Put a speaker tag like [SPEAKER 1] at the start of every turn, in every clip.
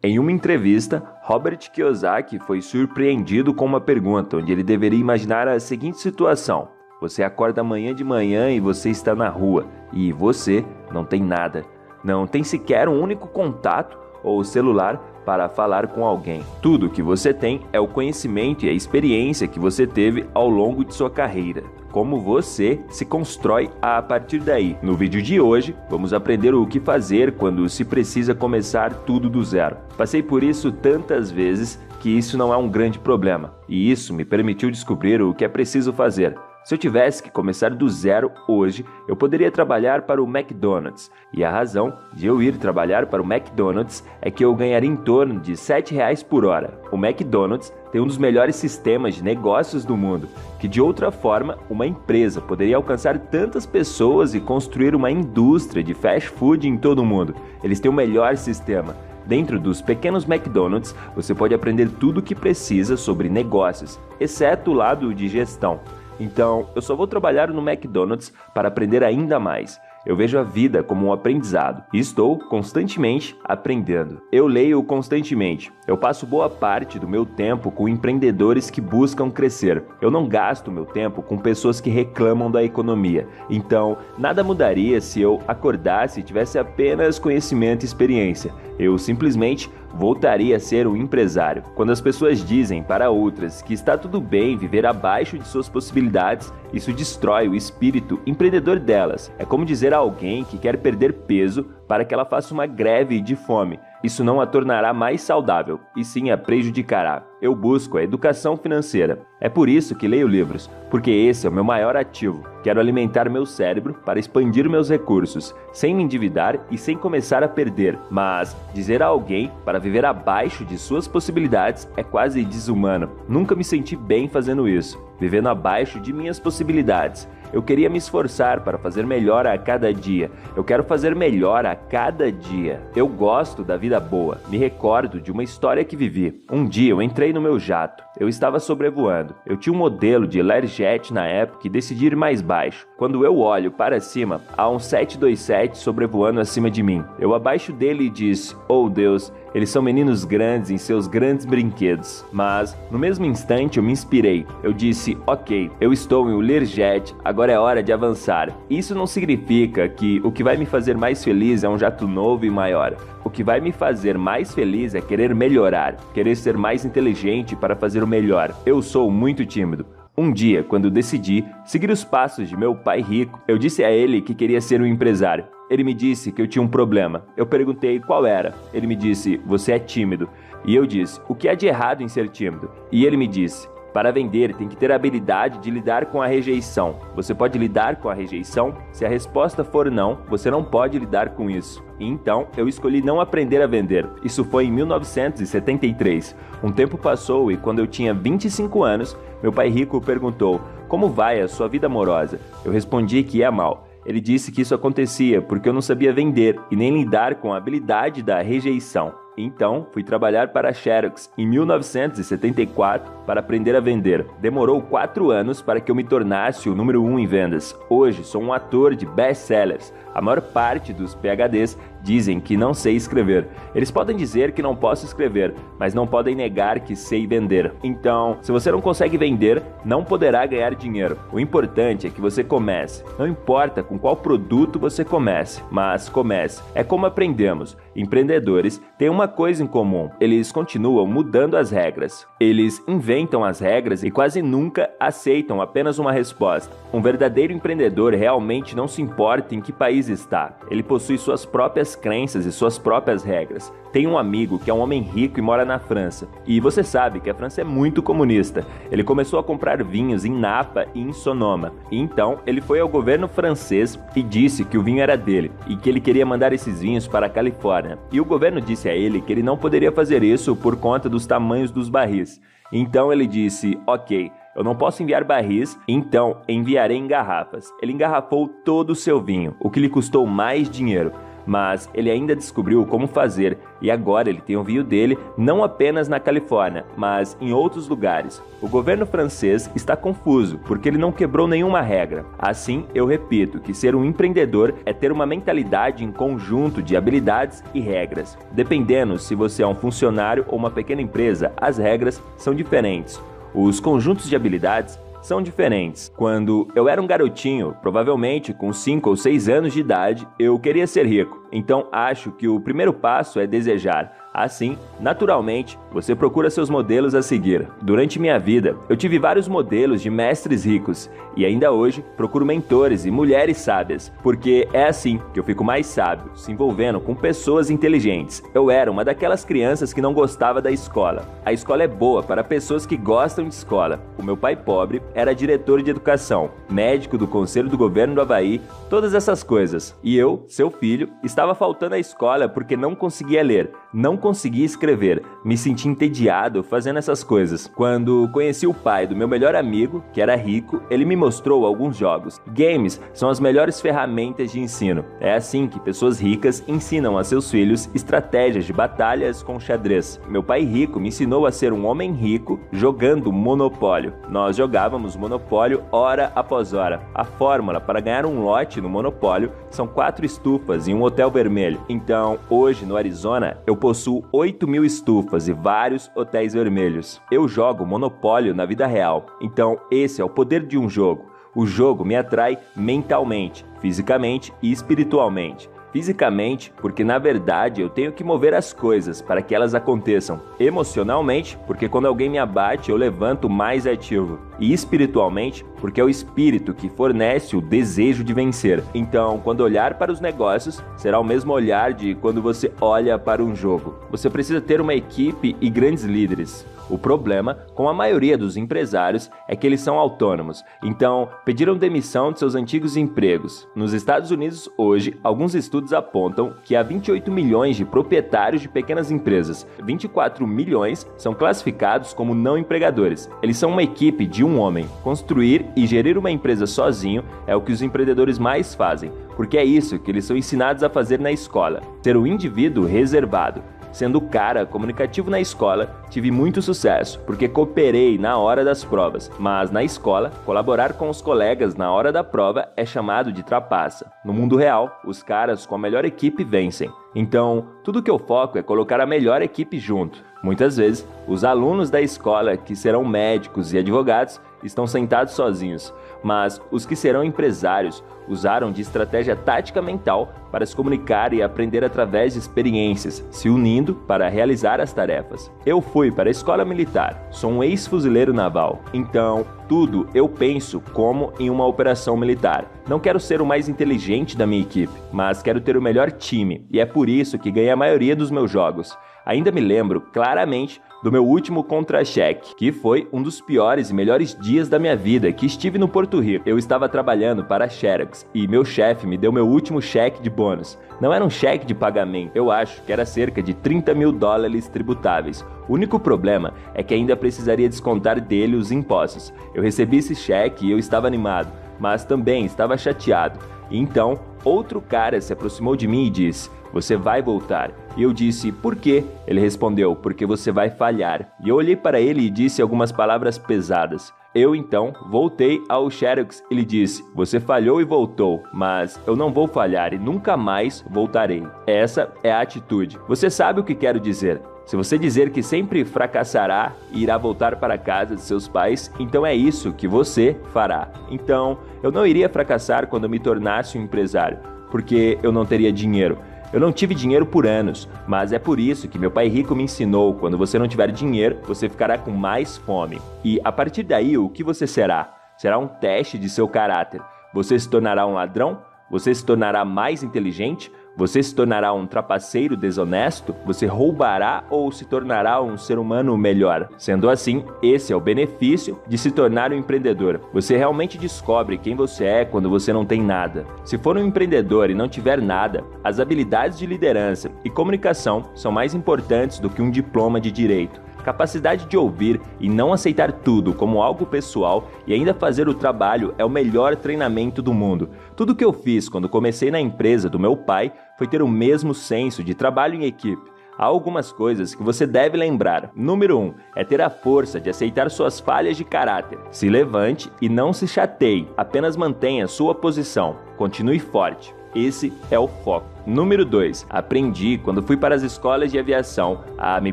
[SPEAKER 1] Em uma entrevista, Robert Kiyosaki foi surpreendido com uma pergunta onde ele deveria imaginar a seguinte situação: você acorda amanhã de manhã e você está na rua, e você não tem nada. Não tem sequer um único contato ou celular para falar com alguém. Tudo que você tem é o conhecimento e a experiência que você teve ao longo de sua carreira. Como você se constrói a partir daí. No vídeo de hoje, vamos aprender o que fazer quando se precisa começar tudo do zero. Passei por isso tantas vezes que isso não é um grande problema, e isso me permitiu descobrir o que é preciso fazer. Se eu tivesse que começar do zero hoje, eu poderia trabalhar para o McDonald's. E a razão de eu ir trabalhar para o McDonald's é que eu ganharia em torno de R$ 7 por hora. O McDonald's tem um dos melhores sistemas de negócios do mundo, que de outra forma, uma empresa poderia alcançar tantas pessoas e construir uma indústria de fast food em todo o mundo. Eles têm o melhor sistema. Dentro dos pequenos McDonald's, você pode aprender tudo o que precisa sobre negócios, exceto o lado de gestão. Então, eu só vou trabalhar no McDonald's para aprender ainda mais. Eu vejo a vida como um aprendizado e estou constantemente aprendendo. Eu leio constantemente. Eu passo boa parte do meu tempo com empreendedores que buscam crescer. Eu não gasto meu tempo com pessoas que reclamam da economia. Então, nada mudaria se eu acordasse e tivesse apenas conhecimento e experiência. Eu simplesmente voltaria a ser um empresário. Quando as pessoas dizem para outras que está tudo bem viver abaixo de suas possibilidades, isso destrói o espírito empreendedor delas. É como dizer a alguém que quer perder peso para que ela faça uma greve de fome. Isso não a tornará mais saudável, e sim a prejudicará. Eu busco a educação financeira. É por isso que leio livros, porque esse é o meu maior ativo. Quero alimentar meu cérebro para expandir meus recursos, sem me endividar e sem começar a perder. Mas dizer a alguém para viver abaixo de suas possibilidades é quase desumano. Nunca me senti bem fazendo isso, vivendo abaixo de minhas possibilidades. Eu queria me esforçar para fazer melhor a cada dia. Eu quero fazer melhor a cada dia. Eu gosto da vida boa. Me recordo de uma história que vivi. Um dia eu entrei no meu jato. Eu estava sobrevoando. Eu tinha um modelo de Learjet na época e decidi ir mais baixo. Quando eu olho para cima, há um 727 sobrevoando acima de mim. Eu abaixo dele e disse: "Oh Deus, eles são meninos grandes em seus grandes brinquedos." Mas, no mesmo instante, eu me inspirei. Eu disse: "Ok, eu estou em um Learjet, agora é hora de avançar." Isso não significa que o que vai me fazer mais feliz é um jato novo e maior. O que vai me fazer mais feliz é querer melhorar, querer ser mais inteligente para fazer o melhor. Eu sou muito tímido. Um dia, quando decidi seguir os passos de meu pai rico, eu disse a ele que queria ser um empresário. Ele me disse que eu tinha um problema. Eu perguntei qual era. Ele me disse: "Você é tímido." E eu disse: "O que há de errado em ser tímido?" E ele me disse: "Para vender, tem que ter a habilidade de lidar com a rejeição. Você pode lidar com a rejeição? Se a resposta for não, você não pode lidar com isso." E então, eu escolhi não aprender a vender. Isso foi em 1973. Um tempo passou e quando eu tinha 25 anos, meu pai rico perguntou: "Como vai a sua vida amorosa?" Eu respondi que ia mal. Ele disse que isso acontecia porque eu não sabia vender e nem lidar com a habilidade da rejeição. Então, fui trabalhar para a Xerox em 1974 para aprender a vender. Demorou 4 anos para que eu me tornasse o número 1 em vendas. Hoje, sou um ator de best-sellers. A maior parte dos PhDs dizem que não sei escrever. Eles podem dizer que não posso escrever, mas não podem negar que sei vender. Então, se você não consegue vender, não poderá ganhar dinheiro. O importante é que você comece. Não importa com qual produto você comece, mas comece. É como aprendemos. Empreendedores têm uma coisa em comum: eles continuam mudando as regras. Eles inventam as regras e quase nunca aceitam apenas uma resposta. Um verdadeiro empreendedor realmente não se importa em que país está. Ele possui suas próprias crenças e suas próprias regras. Tem um amigo que é um homem rico e mora na França. E você sabe que a França é muito comunista. Ele começou a comprar vinhos em Napa e em Sonoma. E então, ele foi ao governo francês e disse que o vinho era dele e que ele queria mandar esses vinhos para a Califórnia. E o governo disse a ele que ele não poderia fazer isso por conta dos tamanhos dos barris. Então ele disse: "Ok, eu não posso enviar barris, então enviarei em garrafas." Ele engarrafou todo o seu vinho, o que lhe custou mais dinheiro. mas ele ainda descobriu como fazer e agora ele tem o vinho dele não apenas na Califórnia, mas em outros lugares. O governo francês está confuso porque ele não quebrou nenhuma regra. Assim, eu repito que ser um empreendedor é ter uma mentalidade em conjunto de habilidades e regras. Dependendo se você é um funcionário ou uma pequena empresa, as regras são diferentes. Os conjuntos de habilidades são diferentes. Quando eu era um garotinho, provavelmente com 5 ou 6 anos de idade, eu queria ser rico. Então acho que o primeiro passo é desejar. Assim, naturalmente, você procura seus modelos a seguir. Durante minha vida, eu tive vários modelos de mestres ricos e ainda hoje procuro mentores e mulheres sábias, porque é assim que eu fico mais sábio, se envolvendo com pessoas inteligentes. Eu era uma daquelas crianças que não gostava da escola. A escola é boa para pessoas que gostam de escola. O meu pai pobre era diretor de educação, médico do Conselho do Governo do Havaí, todas essas coisas. E eu, seu filho, estava faltando à escola porque não conseguia ler, não conseguia escrever, me senti entediado fazendo essas coisas. Quando conheci o pai do meu melhor amigo, que era rico, ele me mostrou alguns jogos. Games são as melhores ferramentas de ensino. É assim que pessoas ricas ensinam a seus filhos estratégias de batalhas com xadrez. Meu pai rico me ensinou a ser um homem rico jogando Monopólio. Nós jogávamos Monopólio hora após hora. A fórmula para ganhar um lote no Monopólio são 4 estufas em um hotel vermelho. Então, hoje no Arizona, eu possuo 8.000 estufas e vários hotéis vermelhos. Eu jogo Monopólio na vida real. Então, esse é o poder de um jogo. O jogo me atrai mentalmente, fisicamente e espiritualmente. Fisicamente, porque na verdade eu tenho que mover as coisas para que elas aconteçam. Emocionalmente, porque quando alguém me abate eu levanto mais ativo. E espiritualmente, porque é o espírito que fornece o desejo de vencer. Então, quando olhar para os negócios, será o mesmo olhar de quando você olha para um jogo. Você precisa ter uma equipe e grandes líderes. O problema com a maioria dos empresários é que eles são autônomos, então pediram demissão de seus antigos empregos. Nos Estados Unidos, hoje, alguns estudos apontam que há 28 milhões de proprietários de pequenas empresas. 24 milhões são classificados como não empregadores. Eles são uma equipe de um homem. Construir e gerir uma empresa sozinho é o que os empreendedores mais fazem, porque é isso que eles são ensinados a fazer na escola, ser um indivíduo reservado. Sendo cara comunicativo na escola, tive muito sucesso, porque cooperei na hora das provas. Mas na escola, colaborar com os colegas na hora da prova é chamado de trapaça. No mundo real, os caras com a melhor equipe vencem. Então, tudo que eu foco é colocar a melhor equipe junto. Muitas vezes, os alunos da escola, que serão médicos e advogados, estão sentados sozinhos. Mas os que serão empresários usaram de estratégia tática mental para se comunicar e aprender através de experiências, se unindo para realizar as tarefas. Eu fui para a escola militar, sou um ex-fuzileiro naval, então tudo eu penso como em uma operação militar. Não quero ser o mais inteligente da minha equipe, mas quero ter o melhor time, e é por isso que ganhei a maioria dos meus jogos. Ainda me lembro claramente do meu último contra-cheque, que foi um dos piores e melhores dias da minha vida, que estive no Porto Rico. Eu estava trabalhando para a Xerox e meu chefe me deu meu último cheque de bônus. Não era um cheque de pagamento, eu acho que era cerca de $30.000 tributáveis. O único problema é que ainda precisaria descontar dele os impostos. Eu recebi esse cheque e eu estava animado, mas também estava chateado. E então, outro cara se aproximou de mim e disse: "Você vai voltar." E eu disse: "Por quê?" Ele respondeu: "Porque você vai falhar." E eu olhei para ele e disse algumas palavras pesadas. Eu então voltei ao Xerox e lhe disse: "Você falhou e voltou, mas eu não vou falhar e nunca mais voltarei." Essa é a atitude. Você sabe o que quero dizer. Se você dizer que sempre fracassará e irá voltar para a casa de seus pais, então é isso que você fará. Então, eu não iria fracassar quando eu me tornasse um empresário, porque eu não teria dinheiro. Eu não tive dinheiro por anos, mas é por isso que meu pai rico me ensinou: quando você não tiver dinheiro, você ficará com mais fome. E a partir daí, o que você será? Será um teste de seu caráter. Você se tornará um ladrão? Você se tornará mais inteligente? Você se tornará um trapaceiro desonesto? Você roubará ou se tornará um ser humano melhor? Sendo assim, esse é o benefício de se tornar um empreendedor. Você realmente descobre quem você é quando você não tem nada. Se for um empreendedor e não tiver nada, as habilidades de liderança e comunicação são mais importantes do que um diploma de direito. Capacidade de ouvir e não aceitar tudo como algo pessoal e ainda fazer o trabalho é o melhor treinamento do mundo. Tudo que eu fiz quando comecei na empresa do meu pai foi ter o mesmo senso de trabalho em equipe. Há algumas coisas que você deve lembrar. Número 1 é ter a força de aceitar suas falhas de caráter. Se levante e não se chateie, apenas mantenha sua posição. Continue forte. Esse é o foco. Número 2. Aprendi, quando fui para as escolas de aviação, a me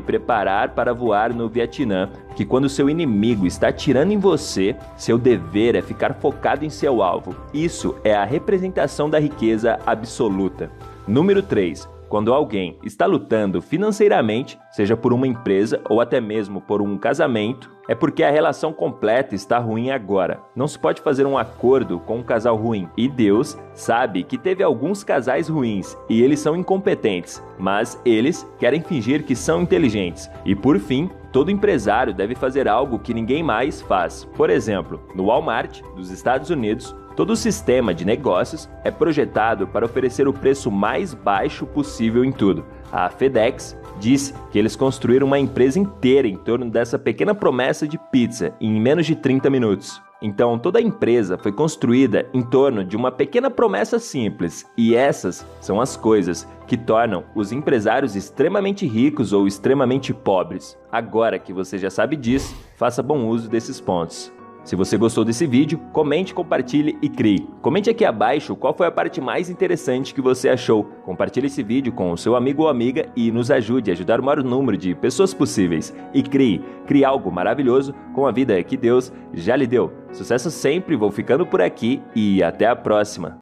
[SPEAKER 1] preparar para voar no Vietnã, que quando seu inimigo está atirando em você, seu dever é ficar focado em seu alvo. Isso é a representação da riqueza absoluta. Número 3. Quando alguém está lutando financeiramente, seja por uma empresa ou até mesmo por um casamento, é porque a relação completa está ruim agora. Não se pode fazer um acordo com um casal ruim. E Deus sabe que teve alguns casais ruins e eles são incompetentes, mas eles querem fingir que são inteligentes. E por fim, todo empresário deve fazer algo que ninguém mais faz. Por exemplo, no Walmart dos Estados Unidos, todo o sistema de negócios é projetado para oferecer o preço mais baixo possível em tudo. A FedEx disse que eles construíram uma empresa inteira em torno dessa pequena promessa de pizza em menos de 30 minutos. Então, toda a empresa foi construída em torno de uma pequena promessa simples, e essas são as coisas que tornam os empresários extremamente ricos ou extremamente pobres. Agora que você já sabe disso, faça bom uso desses pontos. Se você gostou desse vídeo, comente, compartilhe e crie. Comente aqui abaixo qual foi a parte mais interessante que você achou. Compartilhe esse vídeo com o seu amigo ou amiga e nos ajude a ajudar o maior número de pessoas possíveis. E crie algo maravilhoso com a vida que Deus já lhe deu. Sucesso sempre, vou ficando por aqui e até a próxima.